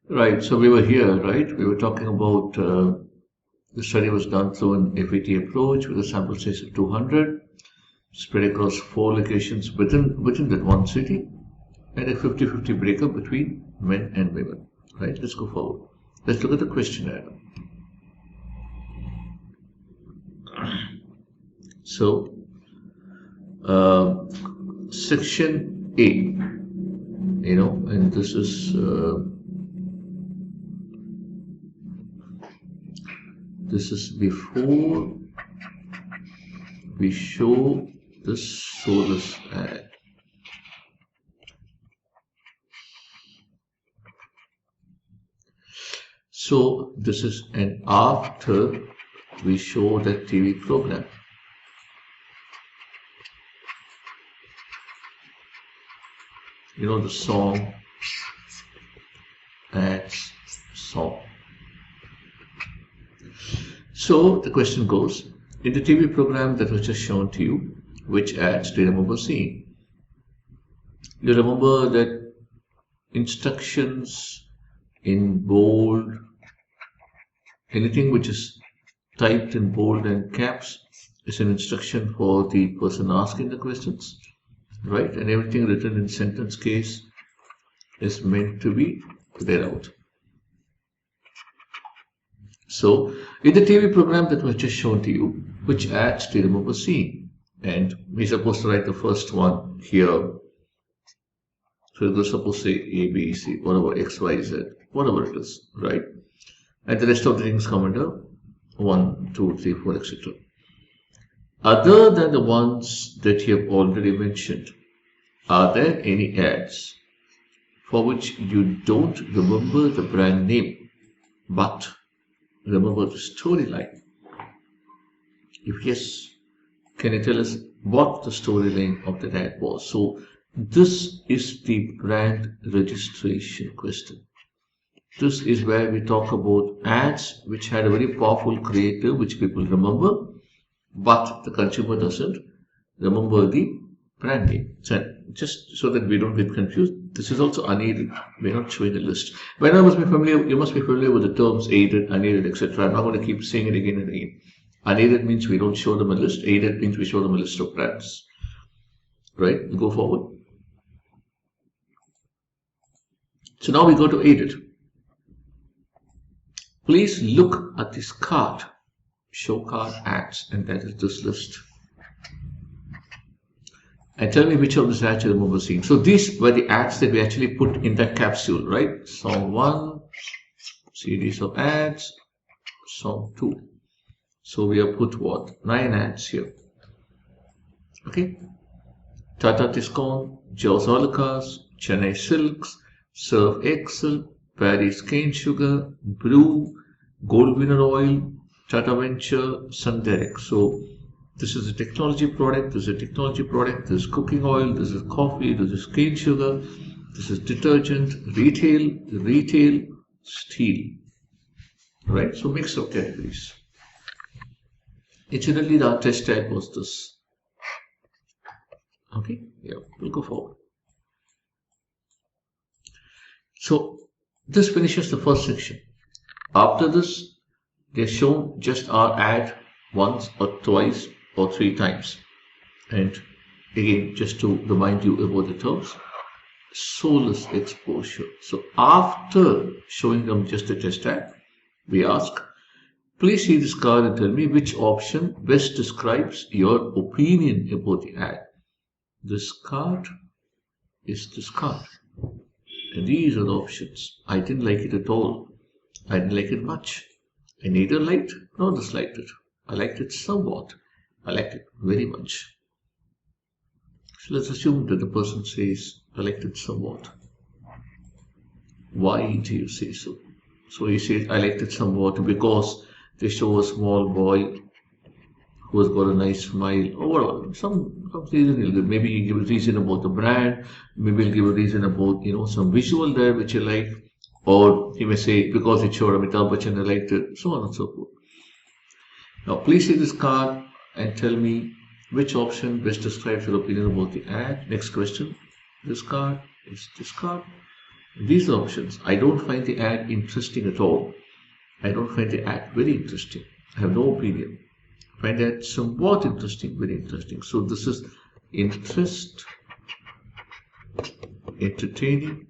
Right. So we were here, right? We were talking about the study was done through an FET approach with a sample size of 200, spread across 4 locations within that one city, and a 50-50 breakup between men and women. Right? Let's go forward. Let's look at the questionnaire. So, section A, and this is before we show this soulless ad. So this is an after we show that TV program. The song, ads, song. So the question goes, in the TV program that was just shown to you, which ads do you remember seeing? You remember that instructions in bold, anything which is typed in bold and caps is an instruction for the person asking the questions, right? And everything written in sentence case is meant to be read out. So in the TV program that was just shown to you, which ads do you remember seeing? And we're supposed to write the first one here. So we're supposed to say A, B, C, whatever, X, Y, Z, whatever it is, right? And the rest of the things come under 1, 2, 3, 4, etc. Other than the ones that you have already mentioned, are there any ads for which you don't remember the brand name, but remember the storyline? If yes, can you tell us what the storyline of that ad was? So this is the brand registration question. This is where we talk about ads which had a very powerful creative which people remember, but the consumer doesn't remember the brand name. So just so that we don't get confused, this is also unaided. We're not showing a list. By now you must be familiar with the terms aided, unaided, etc. I'm not going to keep saying it again and again. Unaided means we don't show them a list. Aided means we show them a list of brands. Right? We'll go forward. So now we go to aided. Please look at this card. Show card ads, and that is this list. And tell me which of these ads you remember seeing. So these were the ads that we actually put in that capsule, right? Song 1, series of ads, song 2. So we have put what? 9 ads here. Okay. Tata Tiscon, Jaws Holocaust, Chennai Silks, Surf Excel, Paris Cane Sugar, Brew, Gold Winner Oil, Tata Venture, Sunderek. So this is a technology product, this is a technology product, this is cooking oil, this is coffee, this is cane sugar, this is detergent, retail, steel. Right? So mix of categories. Incidentally, the test tag was this. Okay, yeah, we'll go forward. So this finishes the first section. After this, they're shown just our ad once or twice or 3 times. And again, just to remind you about the terms, soulless exposure. So after showing them just a test ad, we ask, please see this card and tell me which option best describes your opinion about the ad. This card is this card. And these are the options. I didn't like it at all. I didn't like it much. I neither liked nor disliked it. I liked it somewhat. I liked it very much. So let's assume that the person says, I liked it somewhat. Why do you say so? So he says, I liked it somewhat because they show a small boy who has got a nice smile, or whatever. Some reason he'll give. Maybe he give a reason about the brand. Maybe he'll give a reason about, some visual there which you like. Or he may say, because it showed Amitabh Bachchan, I liked it, so on and so forth. Now, please see this card and tell me which option best describes your opinion about the ad. Next question. This card is this card. These are options. I don't find the ad interesting at all. I don't find the ad very interesting. I have no opinion. I find that somewhat interesting, very interesting. So this is interest, entertaining.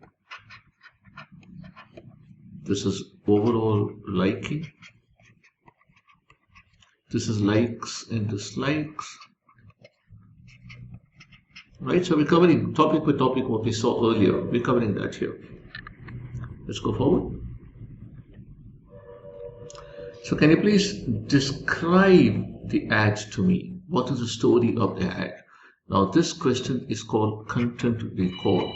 This is overall liking. This is likes and dislikes. Right, so we're covering topic by topic what we saw earlier. We're covering that here. Let's go forward. So can you please describe the ad to me? What is the story of the ad? Now this question is called content recall.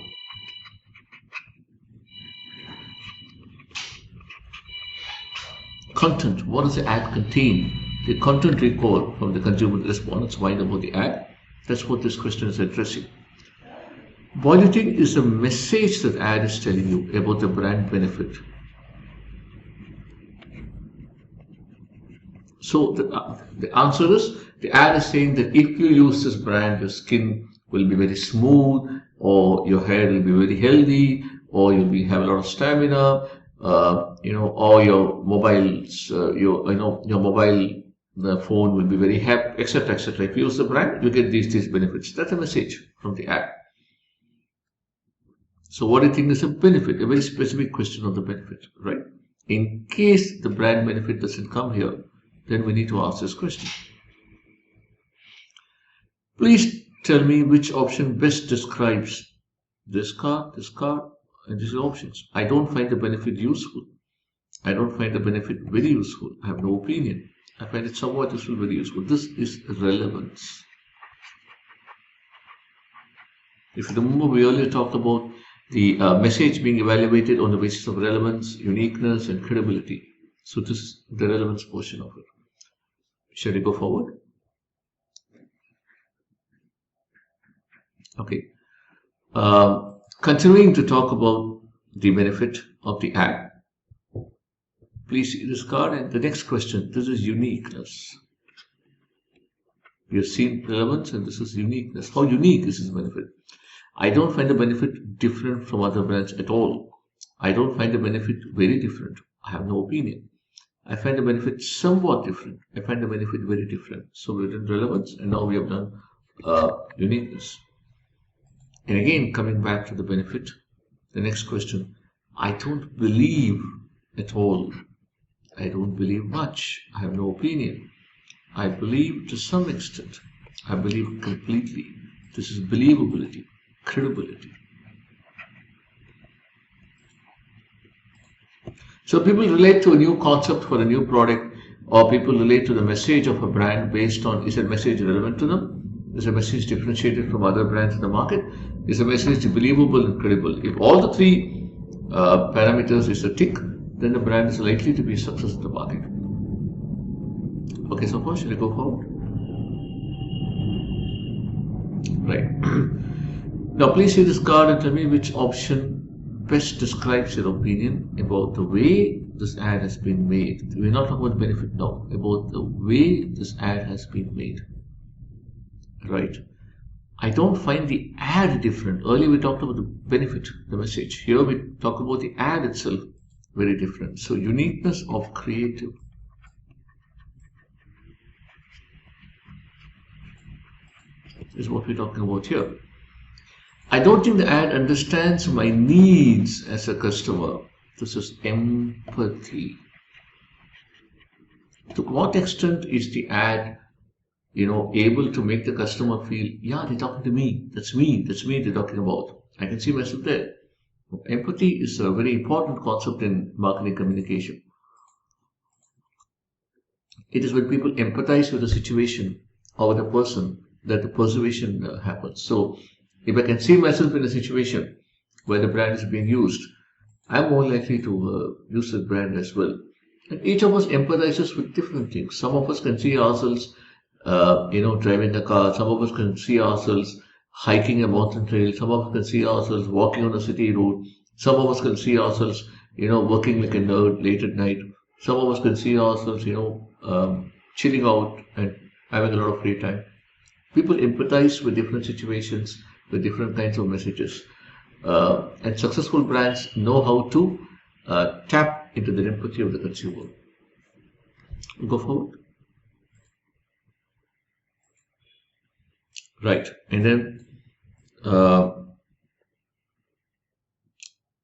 Content, what does the ad contain? The content recall from the consumer respondents find about the ad. That's what this question is addressing. What do you think is the message that ad is telling you about the brand benefit? So the answer is, the ad is saying that if you use this brand, your skin will be very smooth, or your hair will be very healthy, or you'll have a lot of stamina, or your mobiles, your mobile the phone will be very happy, etc., etc. If you use the brand, you get these benefits. That's a message from the ad. So what do you think is a benefit? A very specific question of the benefit, right? In case the brand benefit doesn't come here, then we need to ask this question. Please tell me which option best describes this card, and these options. I don't find the benefit useful. I don't find the benefit very useful. I have no opinion. I find it somewhat useful, very useful. This is relevance. If you remember, we earlier talked about the message being evaluated on the basis of relevance, uniqueness, and credibility. So this is the relevance portion of it. Shall we go forward? Okay. Continuing to talk about the benefit of the ad. Please see this card, and the next question, this is uniqueness. We have seen relevance, and this is uniqueness. How unique is this benefit? I don't find the benefit different from other brands at all. I don't find the benefit very different. I have no opinion. I find the benefit somewhat different. I find the benefit very different. So we've done relevance, and now we have done uniqueness. And again, coming back to the benefit, the next question, I don't believe at all. I don't believe much. I have no opinion. I believe to some extent. I believe completely. This is believability, credibility. So people relate to a new concept for a new product, or people relate to the message of a brand based on, is that message relevant to them? Is the message differentiated from other brands in the market? Is the message believable and credible? If all the three parameters is a tick, then the brand is likely to be a success in the market. Okay, so first, shall we go forward? Right. Now, please see this card and tell me which option best describes your opinion about the way this ad has been made. We're not talking about benefit now, about the way this ad has been made. Right. I don't find the ad different. Earlier we talked about the benefit, the message. Here we talk about the ad itself, very different. So uniqueness of creative. Is what we're talking about here. I don't think the ad understands my needs as a customer. This is empathy. To what extent is the ad, able to make the customer feel, yeah, they're talking to me. That's me they're talking about. I can see myself there. Empathy is a very important concept in marketing communication. It is when people empathize with the situation or with a person that the persuasion happens. So if I can see myself in a situation where the brand is being used, I'm more likely to use the brand as well. And each of us empathizes with different things. Some of us can see ourselves, driving a car. Some of us can see ourselves hiking a mountain trail. Some of us can see ourselves walking on a city road. Some of us can see ourselves, working like a nerd late at night. Some of us can see ourselves, chilling out and having a lot of free time. People empathize with different situations, with different kinds of messages. And successful brands know how to tap into the empathy of the consumer. Go forward. Right. And then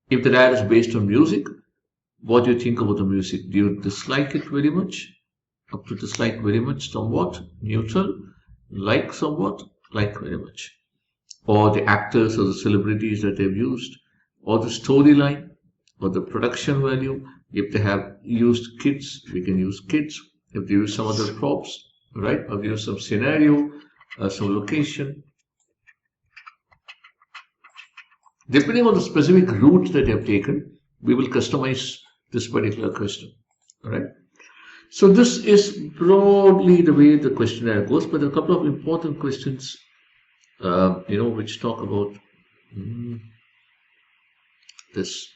if the ad is based on music, what do you think about the music? Do you dislike it very much? Up to dislike very much, somewhat, neutral, like somewhat, like very much. Or the actors or the celebrities that they've used, or the storyline, or the production value. If they have used kids, we can use kids. If they use some other props, right? Or they use some scenario, some location. Depending on the specific route that they have taken, we will customize this particular question, all right? So this is broadly the way the questionnaire goes, but a couple of important questions, which talk about this.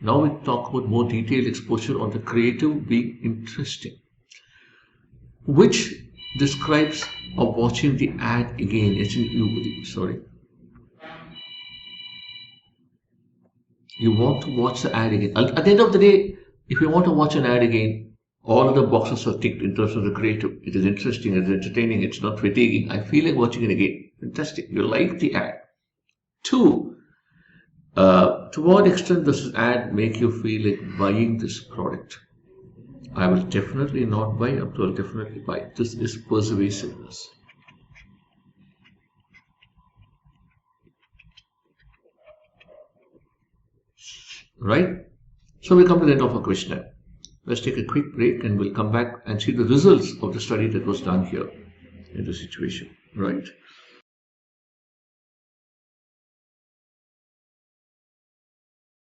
Now we talk about more detailed exposure on the creative being interesting, which describes of watching the ad again. You want to watch the ad again. At the end of the day, if you want to watch an ad again, all of the boxes are ticked in terms of the creative. It is interesting, it is entertaining, it's not fatiguing. I feel like watching it again. Fantastic. You like the ad. 2, to what extent does this ad make you feel like buying this product? I will definitely not buy, up to I'll definitely buy. This is persuasiveness. Right? So we come to the end of our questionnaire. Let's take a quick break and we'll come back and see the results of the study that was done here in the situation. Right?